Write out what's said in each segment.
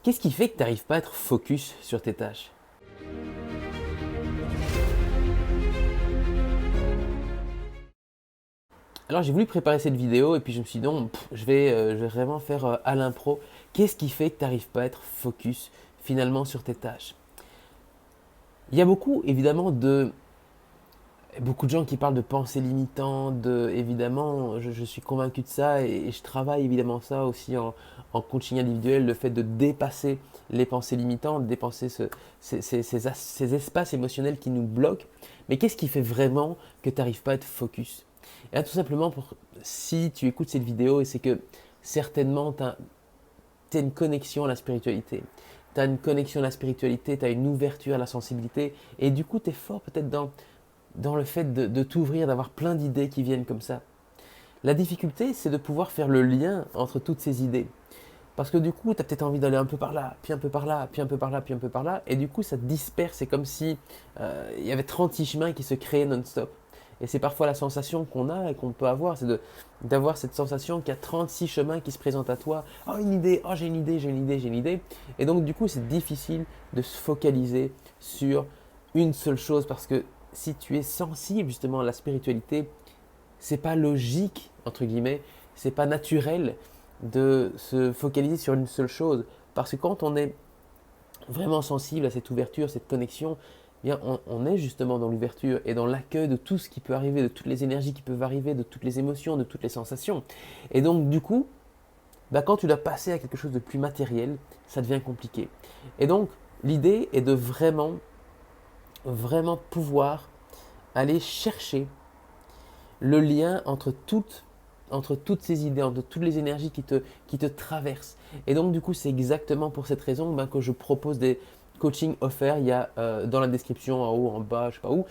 Qu'est-ce qui fait que tu n'arrives pas à être focus sur tes tâches? Alors j'ai voulu préparer cette vidéo et puis je me suis dit non, je vais vraiment faire à l'impro. Qu'est-ce qui fait que tu n'arrives pas à être focus finalement sur tes tâches? Il y a beaucoup évidemment beaucoup de gens qui parlent de pensées limitantes, évidemment, je suis convaincu de ça et je travaille évidemment ça aussi en coaching individuel, le fait de dépasser les pensées limitantes, dépasser ces espaces émotionnels qui nous bloquent. Mais qu'est-ce qui fait vraiment que tu n'arrives pas à être focus? Et là, tout simplement, si tu écoutes cette vidéo, et c'est que certainement tu as une connexion à la spiritualité. Tu as une connexion à la spiritualité, tu as une ouverture à la sensibilité, et du coup, tu es fort peut-être dans le fait de t'ouvrir, d'avoir plein d'idées qui viennent comme ça. La difficulté, c'est de pouvoir faire le lien entre toutes ces idées. Parce que du coup, tu as peut-être envie d'aller un peu par là, puis un peu par là, puis un peu par là, puis un peu par là, et du coup, ça te disperse. C'est comme si il y avait 36 chemins qui se créaient non-stop. Et c'est parfois la sensation qu'on a et qu'on peut avoir, c'est d'avoir cette sensation qu'il y a 36 chemins qui se présentent à toi. Oh, une idée, oh, j'ai une idée, j'ai une idée, j'ai une idée. Et donc, du coup, c'est difficile de se focaliser sur une seule chose parce que si tu es sensible justement à la spiritualité, c'est pas logique, entre guillemets, c'est pas naturel de se focaliser sur une seule chose. Parce que quand on est vraiment sensible à cette ouverture, cette connexion, eh bien on est justement dans l'ouverture et dans l'accueil de tout ce qui peut arriver, de toutes les énergies qui peuvent arriver, de toutes les émotions, de toutes les sensations. Et donc du coup, bah, quand tu dois passer à quelque chose de plus matériel, ça devient compliqué. Et donc l'idée est de vraiment, vraiment pouvoir aller chercher le lien entre toutes ces idées, entre toutes les énergies qui te traversent. Et donc, du coup, c'est exactement pour cette raison que je propose des coachings offerts. Il y a dans la description, en haut, en bas, je ne sais pas où,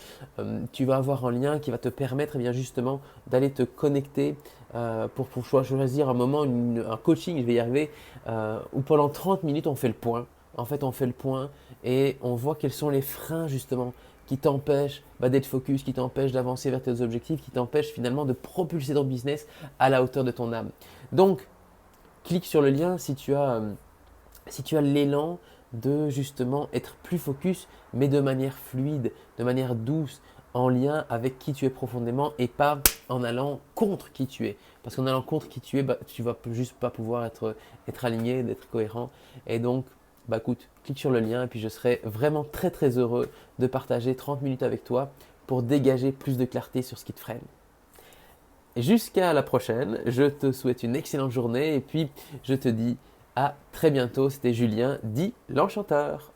tu vas avoir un lien qui va te permettre eh bien, justement d'aller te connecter pour choisir un moment, un coaching, je vais y arriver, où pendant 30 minutes, on fait le point. En fait, on fait le point et on voit quels sont les freins justement qui t'empêchent d'être focus, qui t'empêchent d'avancer vers tes objectifs, qui t'empêchent finalement de propulser ton business à la hauteur de ton âme. Donc, clique sur le lien si tu as l'élan de justement être plus focus, mais de manière fluide, de manière douce, en lien avec qui tu es profondément et pas en allant contre qui tu es. Parce qu'en allant contre qui tu es, tu vas juste pas pouvoir être aligné, d'être cohérent. Et donc, écoute, clique sur le lien et puis je serai vraiment très très heureux de partager 30 minutes avec toi pour dégager plus de clarté sur ce qui te freine. Jusqu'à la prochaine, je te souhaite une excellente journée et puis je te dis à très bientôt. C'était Julien, dit l'Enchanteur.